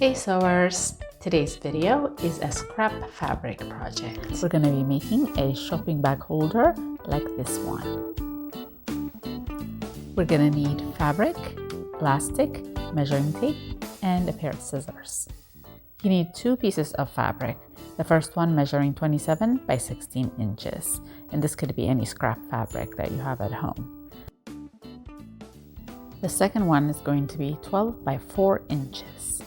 Hey sewers! Today's video is a scrap fabric project. We're going to be making a shopping bag holder like this one. We're going to need fabric, elastic, measuring tape, and a pair of scissors. You need 2 pieces of fabric. The first one measuring 27 by 16 inches, and this could be any scrap fabric that you have at home. The second one is going to be 12 by 4 inches.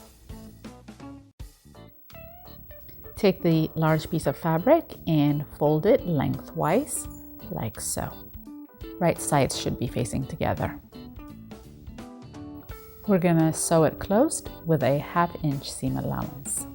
Take the large piece of fabric and fold it lengthwise, like so. Right sides should be facing together. We're gonna sew it closed with a 1/2 inch seam allowance.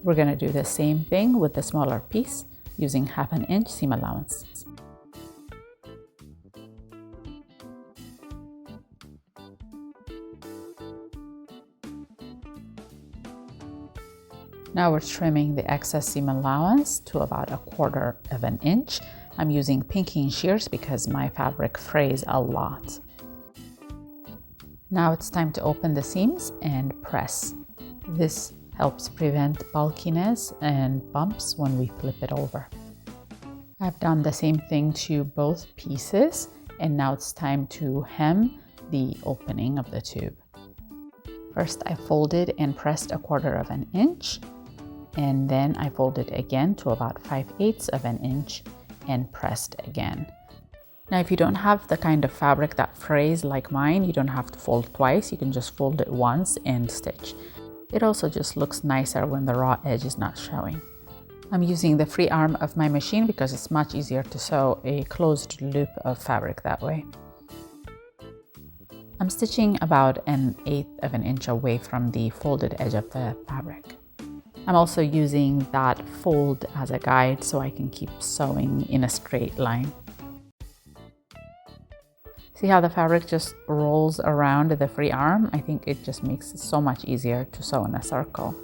We're gonna do the same thing with the smaller piece, using 1/2 inch seam allowance. Now we're trimming the excess seam allowance to about 1/4 inch. I'm using pinking shears because my fabric frays a lot. Now it's time to open the seams and press. This helps prevent bulkiness and bumps when we flip it over. I've done the same thing to both pieces, and now it's time to hem the opening of the tube. First, I folded and pressed 1/4 inch, and then I folded again to about 5/8 inch and pressed again. Now, if you don't have the kind of fabric that frays like mine, you don't have to fold twice. You can just fold it once and stitch. It also just looks nicer when the raw edge is not showing. I'm using the free arm of my machine because it's much easier to sew a closed loop of fabric that way. I'm stitching about 1/8 inch away from the folded edge of the fabric. I'm also using that fold as a guide so I can keep sewing in a straight line. See how the fabric just rolls around the free arm? I think it just makes it so much easier to sew in a circle.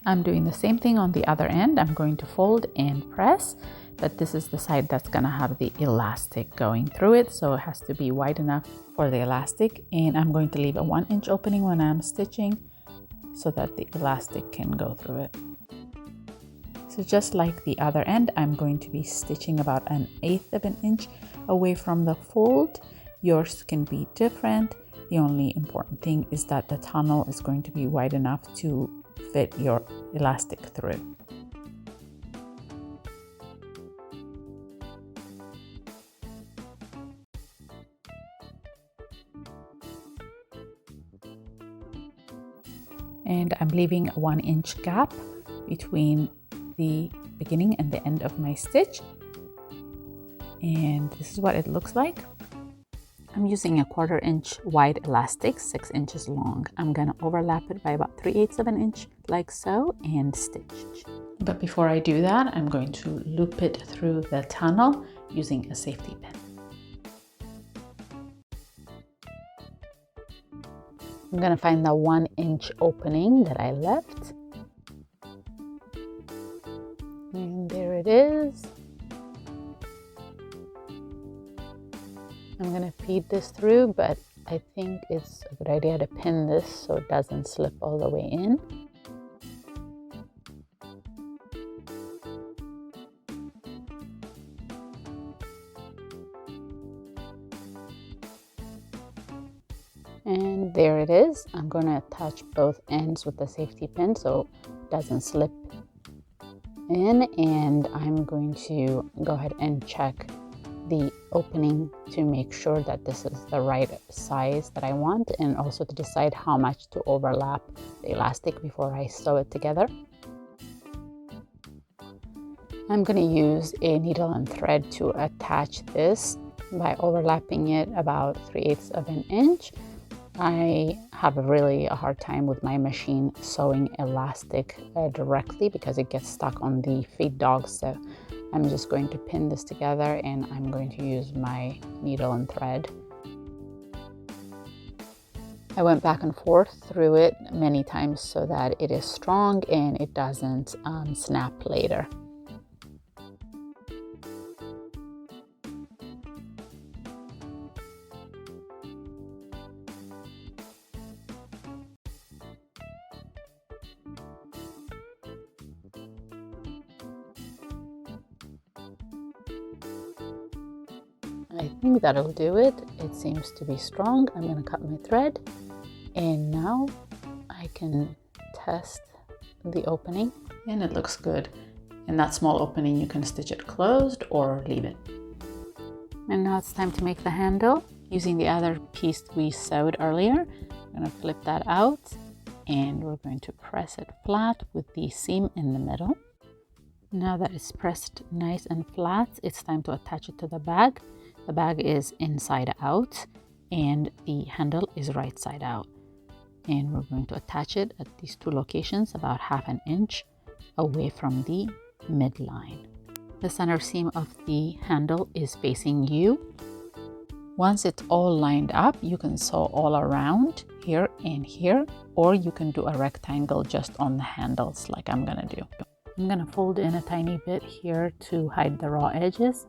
I'm doing the same thing on the other end. I'm going to fold and press, but this is the side that's gonna have the elastic going through it, so it has to be wide enough for the elastic, and I'm going to leave a 1 inch opening when I'm stitching so that the elastic can go through it. So just like the other end, I'm going to be stitching about 1/8 inch away from the fold. Yours can be different. The only important thing is that the tunnel is going to be wide enough to fit your elastic through. And I'm leaving a 1 inch gap between the beginning and the end of my stitch. And this is what it looks like. I'm using a 1/4 inch wide elastic, 6 inches long. I'm gonna overlap it by about 3/8 inch, like so, and stitch. But before I do that, I'm going to loop it through the tunnel using a safety pin. I'm gonna find the 1 inch opening that I left. And there it is. I'm gonna feed this through, but I think it's a good idea to pin this so it doesn't slip all the way in. And there it is. I'm gonna attach both ends with the safety pin so it doesn't slip in, and I'm going to go ahead and check the opening to make sure that this is the right size that I want, and also to decide how much to overlap the elastic before I sew it together. I'm going to use a needle and thread to attach this by overlapping it about 3/8 inch. I have really a hard time with my machine sewing elastic directly because it gets stuck on the feed dogs. So I'm just going to pin this together, and I'm going to use my needle and thread. I went back and forth through it many times so that it is strong and it doesn't snap later. I think that'll do it. It seems to be strong. I'm going to cut my thread, and now I can test the opening, and it looks good. In that small opening, you can stitch it closed or leave it. And now it's time to make the handle. Using the other piece we sewed earlier, I'm going to flip that out, and we're going to press it flat with the seam in the middle. Now that it's pressed nice and flat, it's time to attach it to the bag. The bag is inside out and the handle is right side out. And we're going to attach it at these two locations about 1/2 inch away from the midline. The center seam of the handle is facing you. Once it's all lined up, you can sew all around here and here, or you can do a rectangle just on the handles like I'm gonna do. I'm gonna fold in a tiny bit here to hide the raw edges.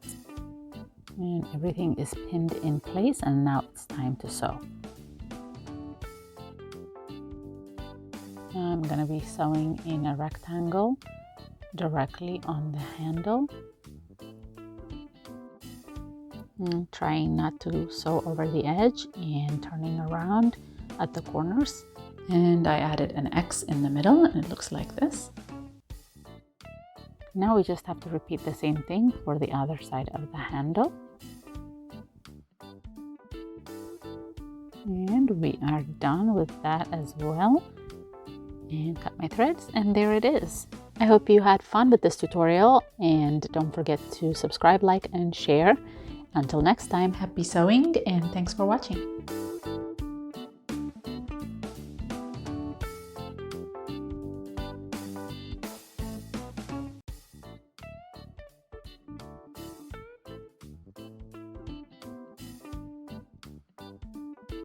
And everything is pinned in place, and now it's time to sew. I'm going to be sewing in a rectangle directly on the handle. And trying not to sew over the edge and turning around at the corners. And I added an X in the middle, and it looks like this. Now we just have to repeat the same thing for the other side of the handle. And we are done with that as well. And cut my threads, and there it is. I hope you had fun with this tutorial, and don't forget to subscribe, like, and share. Until next time, happy sewing, and thanks for watching.